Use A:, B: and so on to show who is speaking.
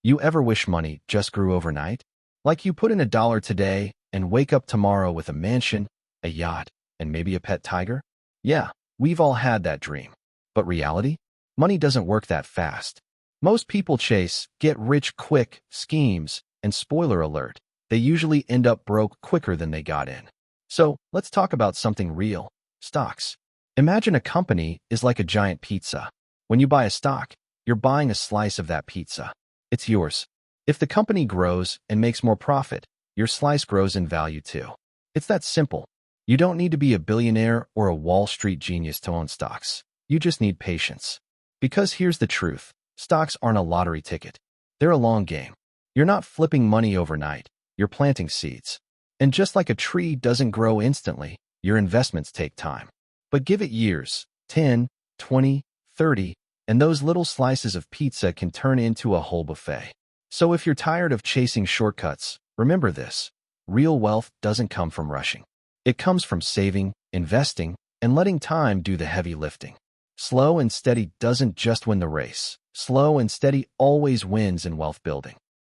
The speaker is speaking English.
A: You ever wish money just grew overnight? Like you put in $1 today and wake up tomorrow with a mansion, a yacht, and maybe a pet tiger? Yeah, we've all had that dream. But reality? Money doesn't work that fast. Most people chase get-rich-quick schemes, and spoiler alert, they usually end up broke quicker than they got in. So, let's talk about something real: stocks. Imagine a company is like a giant pizza. When you buy a stock, you're buying a slice of that pizza. It's yours. If the company grows and makes more profit, your slice grows in value too. It's that simple. You don't need to be a billionaire or a Wall Street genius to own stocks. You just need patience. Because here's the truth: stocks aren't a lottery ticket. They're a long game. You're not flipping money overnight. You're planting seeds. And just like a tree doesn't grow instantly, your investments take time. But give it years, 10, 20, 30, and those little slices of pizza can turn into a whole buffet. So if you're tired of chasing shortcuts, remember this: real wealth doesn't come from rushing. It comes from saving, investing, and letting time do the heavy lifting. Slow and steady doesn't just win the race. Slow and steady always wins in wealth building.